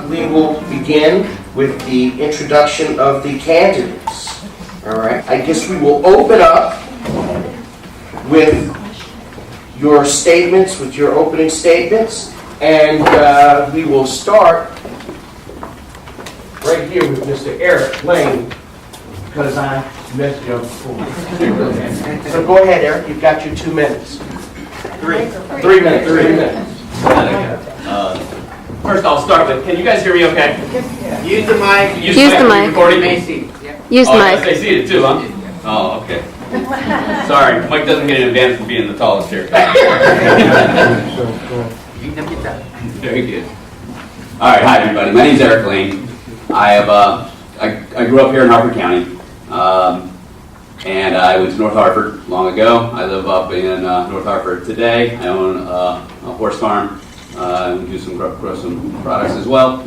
we will begin with the introduction of the candidates. All right. I guess we will open up with your statements, with your opening statements, and we will start right here with Mr. Eric Lane, because I messed you up before. So go ahead, Eric. You've got your 2 minutes. 3 minutes. 3 minutes. First, I'll start with, can you guys hear me okay? Use the mic. Use the mic. Recording? Use the Oh, mic. they see it too, huh? Oh, okay. Sorry, Mike doesn't get an advantage for being the tallest here. Very good. All right, hi everybody. My name's Eric Lane. I grew up here in Harford County, and I went to North Hartford long ago. I live up in North Hartford today. I own a horse farm. We do grow some products as well.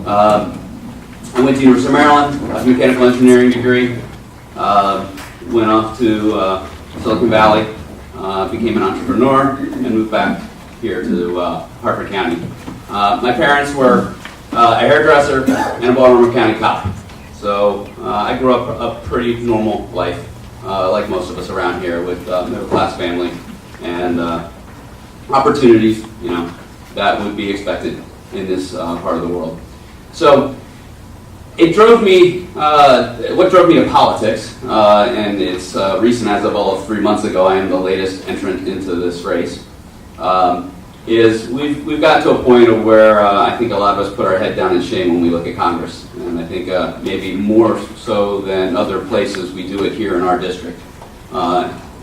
I went to University of Maryland, a mechanical engineering degree. Went off to Silicon Valley, became an entrepreneur, and moved back here to Harford County. My parents were a hairdresser and a Baltimore County cop. So I grew up a pretty normal life, like most of us around here, with middle-class family and opportunities, that would be expected in this part of the world. So it drove me, what drove me to politics, and it's recent as of 3 months ago, I am the latest entrant into this race, is we've gotten to a point of where I think a lot of us put our head down in shame when we look at Congress. And I think maybe more so than other places, we do it here in our district.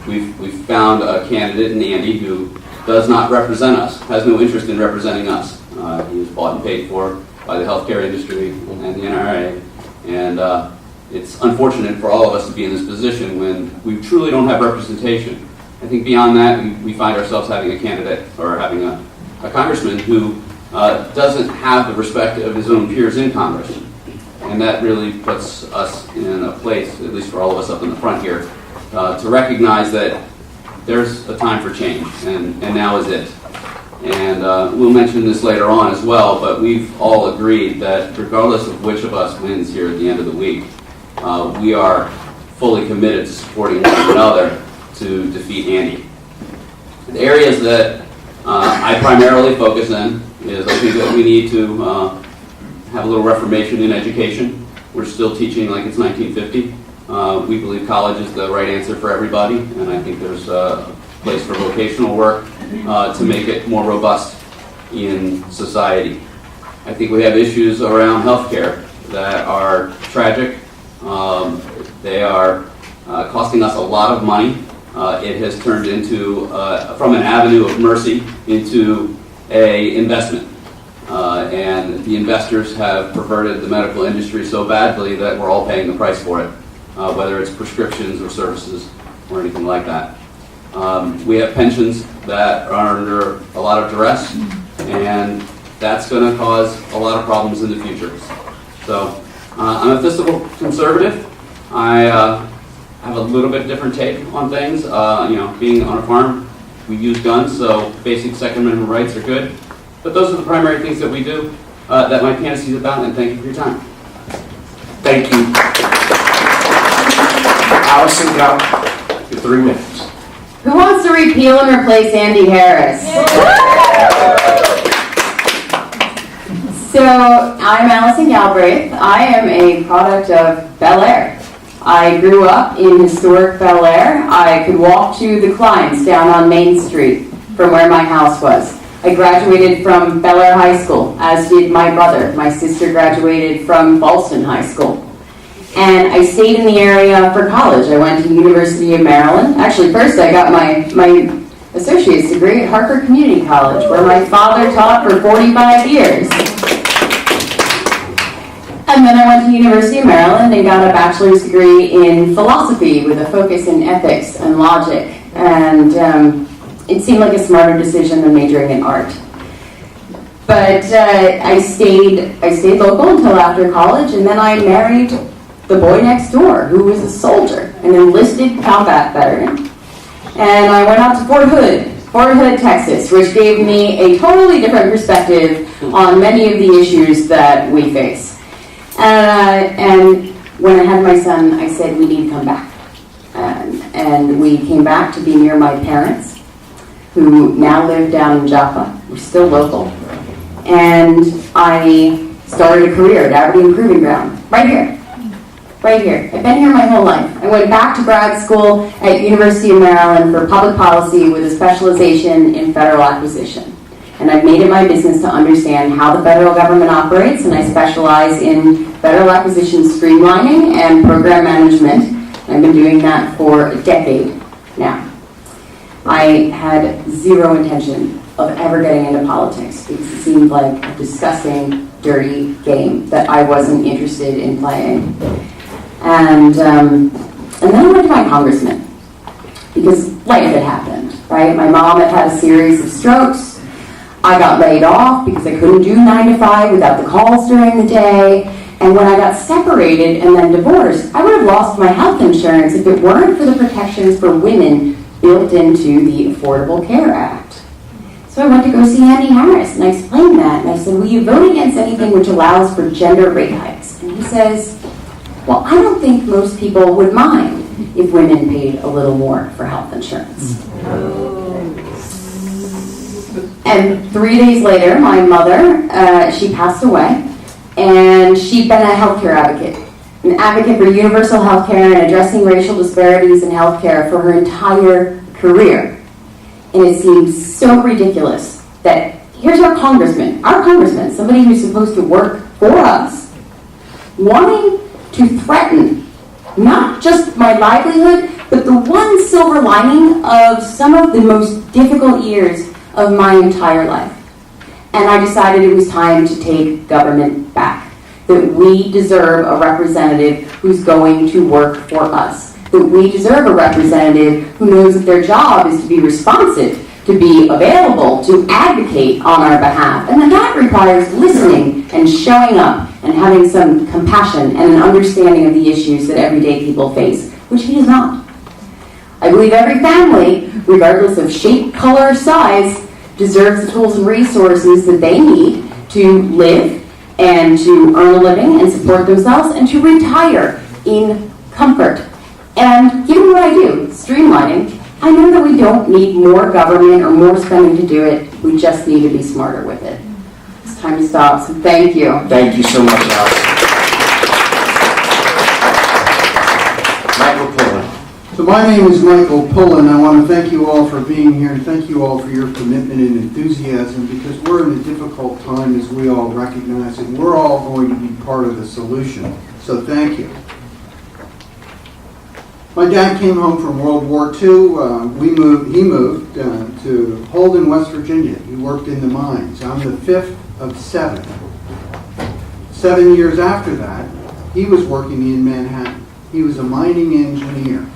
We've found a candidate in Andy who does not represent us, has no interest in representing us. He was bought and paid for by the healthcare industry and the NRA. And it's unfortunate for all of us to be in this position when we truly don't have representation. I think beyond that, we find ourselves having a candidate or having a congressman who doesn't have the respect of his own peers in Congress. And that really puts us in a place, at least for all of us up in the front here, to recognize that there's a time for change, and now is it. And we'll mention this later on as well, but we've all agreed that regardless of which of us wins here at the end of the week, we are fully committed to supporting one another to defeat Andy. The areas that I primarily focus in is I think that we need to have a little reformation in education. We're still teaching like it's 1950. We believe college is the right answer for everybody, and I think there's a place for vocational work to make it more robust in society. I think we have issues around healthcare that are tragic. They are costing us a lot of money. It has turned into, from an avenue of mercy, into an investment. And the investors have perverted the medical industry so badly that we're all paying the price for it, whether it's prescriptions or services or anything like that. We have pensions that are under a lot of duress, and that's going to cause a lot of problems in the future. So I'm a fiscal conservative. I have a little bit different take on things. Being on a farm, we use guns, so basic Second Amendment rights are good. But those are the primary things that we do, that my candidacy is about, and thank you for your time. Thank you. Alison Galbraith, your 3 minutes. Who wants to repeal and replace Andy Harris? So, I'm Alison Galbraith. I am a product of Bel Air. I grew up in historic Bel Air. I could walk to the Kleins down on Main Street from where my house was. I graduated from Bel Air High School, as did my brother. My sister graduated from Ballston High School. And I stayed in the area for college. I went to the University of Maryland. Actually, first I got my associate's degree at Harford Community College, where my father taught for 45 years. And then I went to the University of Maryland and got a bachelor's degree in philosophy with a focus in ethics and logic. And it seemed like a smarter decision than majoring in art. But I stayed local until after college, and then I married the boy next door, who was a soldier, an enlisted combat veteran. And I went out to Fort Hood Fort Hood, Texas, which gave me a totally different perspective on many of the issues that we face. And when I had my son, I said, we need to come back. And we came back to be near my parents, who now live down in Joppa. We're still local. And I started a career at Aberdeen Proving Ground, right here. Right here. I've been here my whole life. I went back to grad school at University of Maryland for public policy with a specialization in federal acquisition. And I've made it my business to understand how the federal government operates, and I specialize in federal acquisition streamlining and program management. I've been doing that for a decade now. I had zero intention of ever getting into politics because it seemed like a disgusting, dirty game that I wasn't interested in playing. And then I went to my congressman because life had happened, right? My mom had had a series of strokes. I got laid off because I couldn't do 9 to 5 without the calls during the day. And when I got separated and then divorced, I would have lost my health insurance if it weren't for the protections for women built into the Affordable Care Act. So I went to go see Andy Harris, and I explained that. And I said, will you vote against anything which allows for gender rate hikes? And he says, well, I don't think most people would mind if women paid a little more for health insurance. And 3 days later, my mother, she passed away, and she'd been a healthcare advocate, an advocate for universal healthcare and addressing racial disparities in healthcare for her entire career. And it seems so ridiculous that here's our congressman, somebody who's supposed to work for us, wanting to threaten not just my livelihood, but the one silver lining of some of the most difficult years of my entire life. And I decided it was time to take government back, that we deserve a representative who's going to work for us, that we deserve a representative who knows that their job is to be responsive, to be available, to advocate on our behalf. And that requires listening and showing up and having some compassion and an understanding of the issues that everyday people face, which he does not. I believe every family, regardless of shape, color, size, deserves the tools and resources that they need to live and to earn a living and support themselves and to retire in comfort. And given what I do, streamlining, I know that we don't need more government or more spending to do it. We just need to be smarter with it. It's time to stop, so thank you. Thank you so much, Alison. Michael Pullen. So my name is Michael Pullen. I want to thank you all for being here and thank you all for your commitment and enthusiasm, because we're in a difficult time, as we all recognize, and we're all going to be part of the solution. So thank you. My dad came home from World War II. He moved to Holden, West Virginia. He worked in the mines. I'm the fifth of seven. 7 years after that, he was working in Manhattan. He was a mining engineer,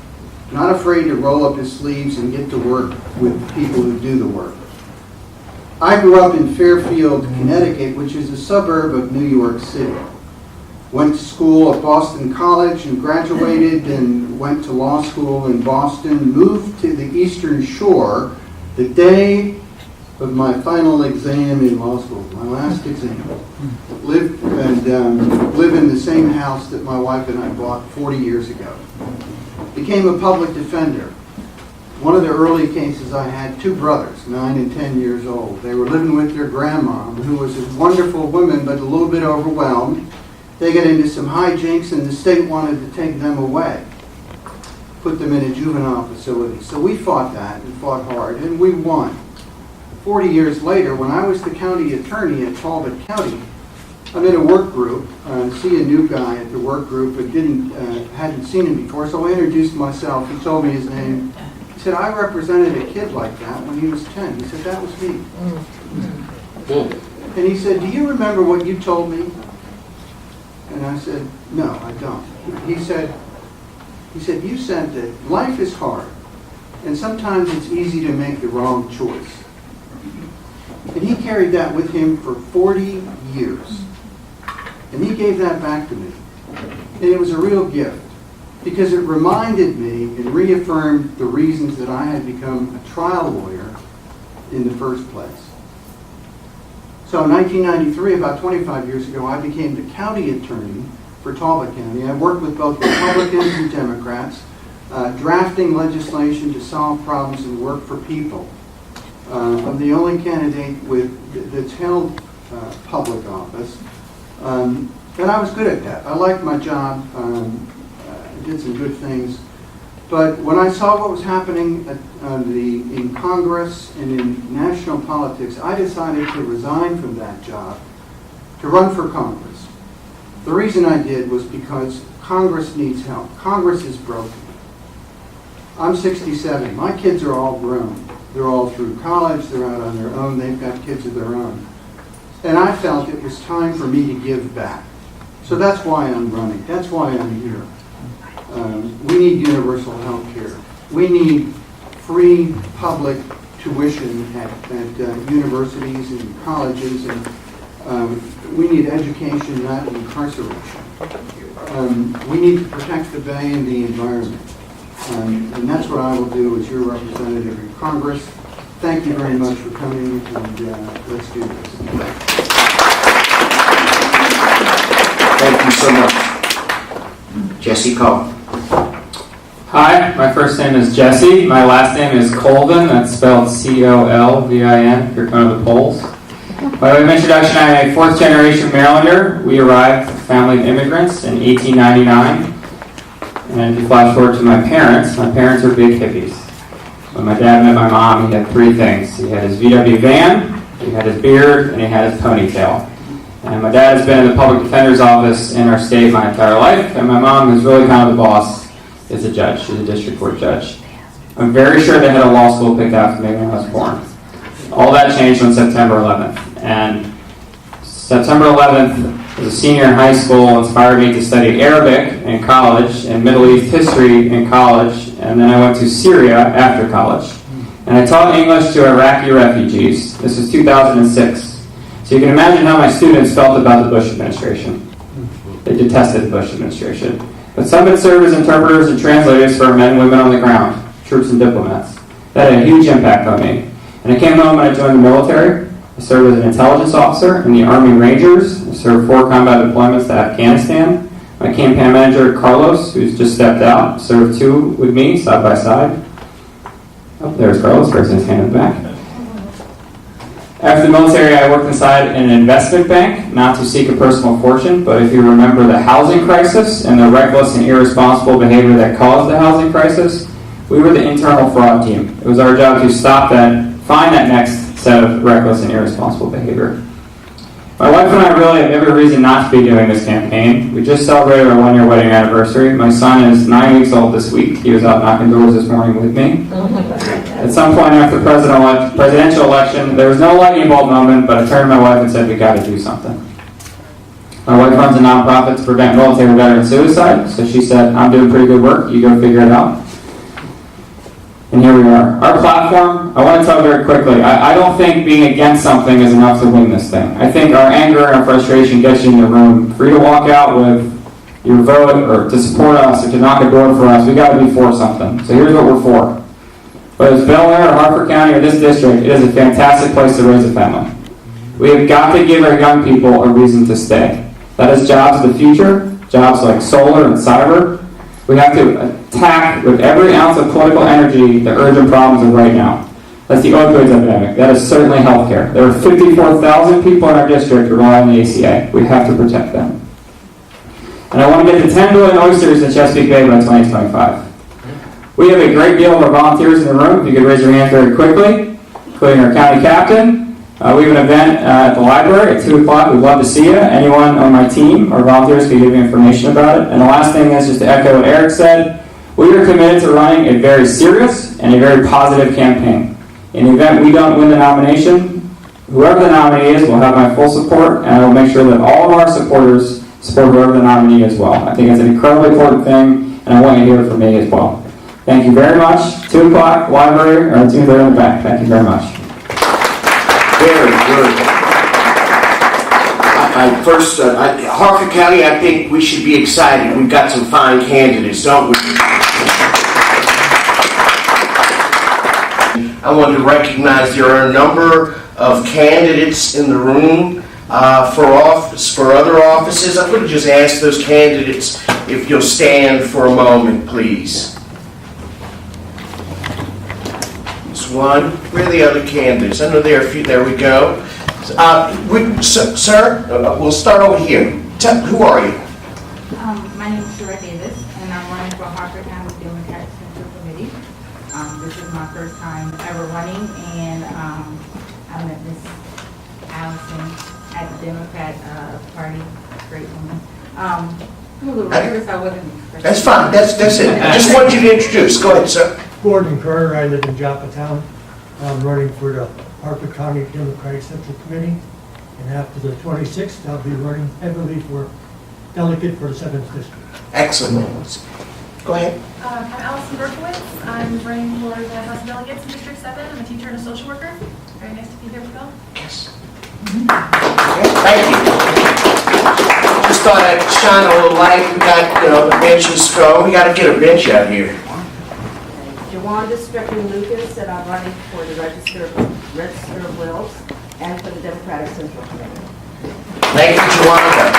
not afraid to roll up his sleeves and get to work with people who do the work. I grew up in Fairfield, Connecticut, which is a suburb of New York City. Went to school at Boston College and graduated and went to law school in Boston, moved to the Eastern Shore the day of my final exam in law school, my last exam. Live in the same house that my wife and I bought 40 years ago. Became a public defender. One of the early cases, I had two brothers, 9 and 10 years old. They were living with their grandma, who was a wonderful woman, but a little bit overwhelmed. They got into some hijinks, and the state wanted to take them away, put them in a juvenile facility. So we fought that and fought hard, and we won. 40 years later, when I was the county attorney at Talbot County, I'm in a work group, see a new guy at the work group, but hadn't seen him before, so I introduced myself. He told me his name. He said, I represented a kid like that when he was 10. He said, that was me. And he said, do you remember what you told me? And I said, no, I don't. He said, you said that life is hard, and sometimes it's easy to make the wrong choice. And he carried that with him for 40 years. And he gave that back to me. And it was a real gift, because it reminded me and reaffirmed the reasons that I had become a trial lawyer in the first place. So in 1993, about 25 years ago, I became the county attorney for Talbot County. I worked with both Republicans and Democrats, drafting legislation to solve problems and work for people. I'm the only candidate that's held public office. And I was good at that. I liked my job. I did some good things. But when I saw what was happening in Congress and in national politics, I decided to resign from that job to run for Congress. The reason I did was because Congress needs help. Congress is broken. I'm 67. My kids are all grown. They're all through college. They're out on their own. They've got kids of their own. And I felt it was time for me to give back. So that's why I'm running. That's why I'm here. We need universal health care. We need free public tuition at universities and colleges, and we need education, not incarceration. We need to protect the bay and the environment. And that's what I will do as your representative in Congress. Thank you very much for coming, and let's do this. Thank you so much. Jesse Cole. Hi, my first name is Jesse. My last name is Colvin. That's spelled C-O-L-V-I-N, if you're going to the polls. By way of introduction, I'm a fourth-generation Marylander. We arrived, a family of immigrants, in 1899. And if you flash forward to my parents are big hippies. When my dad met my mom, he had three things. He had his VW van, he had his beard, and he had his ponytail. And my dad has been in the public defender's office in our state my entire life, and my mom is really kind of the boss. Is a judge. She's a district court judge. I'm very sure they had a law school picked out for me when I was born. All that changed on September 11th. And September 11th, as a senior in high school, inspired me to study Arabic in college and Middle East history in college. And then I went to Syria after college. And I taught English to Iraqi refugees. This was 2006. So you can imagine how my students felt about the Bush administration. They detested the Bush administration. But some had served as interpreters and translators for our men and women on the ground, troops and diplomats. That had a huge impact on me. And I came home and I joined the military. I served as an intelligence officer in the Army Rangers. I served 4 combat deployments to Afghanistan. My campaign manager, Carlos, who's just stepped out, served 2 with me, side by side. Oh, there's Carlos, raising his hand in the back. After the military, I worked inside an investment bank, not to seek a personal fortune, but if you remember the housing crisis and the reckless and irresponsible behavior that caused the housing crisis, we were the internal fraud team. It was our job to stop that, find that next set of reckless and irresponsible behavior. My wife and I really have every reason not to be doing this campaign. We just celebrated our 1-year wedding anniversary. My son is 9 weeks old this week. He was out knocking doors this morning with me. At some point after the presidential election, there was no lightning bolt moment, but I turned to my wife and said, we got to do something. My wife runs a nonprofit to prevent military veteran suicide, so she said, I'm doing pretty good work, you go figure it out. And here we are. Our platform, I want to tell very quickly, I don't think being against something is enough to win this thing. I think our anger and our frustration gets you in the room. For you to walk out with your vote or to support us or to knock a door for us, we got to be for something. So here's what we're for. Whether it's Bel Air or Harford County or this district, it is a fantastic place to raise a family. We have got to give our young people a reason to stay. That is jobs of the future, jobs like solar and cyber. We have to attack with every ounce of political energy the urgent problems of right now. That's the opioids epidemic. That is certainly healthcare. There are 54,000 people in our district who rely on the ACA. We have to protect them. And I want to get to 10 billion oysters in Chesapeake Bay by 2025. We have a great deal of our volunteers in the room. If you could raise your hand very quickly, including our county captain. We have an event at the library at 2 o'clock. We'd love to see you. Anyone on my team or volunteers can give you information about it. And the last thing is just to echo what Eric said. We are committed to running a very serious and a very positive campaign. In the event we don't win the nomination, whoever the nominee is will have my full support, and I will make sure that all of our supporters support whoever the nominee is well. I think it's an incredibly important thing, and I want you to hear it from me as well. Thank you very much. 2 o'clock, library, or 2:30 in the back. Thank you very much. Very good. Harford County, I think we should be excited. We've got some fine candidates, don't we? I wanted to recognize there are a number of candidates in the room for other offices. I'm going to just ask those candidates if you'll stand for a moment, please. There's one. Where are the other candidates? I know there are a few. There we go. Sir, we'll start over here. Who are you? My name is Shira Davis, and I'm running for Harford County Democratic Central Committee. This is my first time ever running, and I met Miss Allison at the Democrat Party. Great woman. I'm a little nervous. I wasn't. That's fine. That's it. Just want you to introduce. Go ahead, sir. Gordon Kerr, I live in Joppa Town. I'm running for the Harford County Democratic Central Committee. And after the 26th, I'll be running heavily for delegate for the 7th District. Excellent. Go ahead. I'm Alison Berkowitz. I'm running for the House of Delegates in District 7. I'm a teacher and a social worker. Very nice to be here with y'all. Yes. Okay, thank you. Just thought I'd shine a little light. We got, the benches go. We got to get a bench out here. Jawanda Strickland-Lucas, and I'm running for the Register of Wills and for the Democratic Central Committee. Thank you, Jawanda.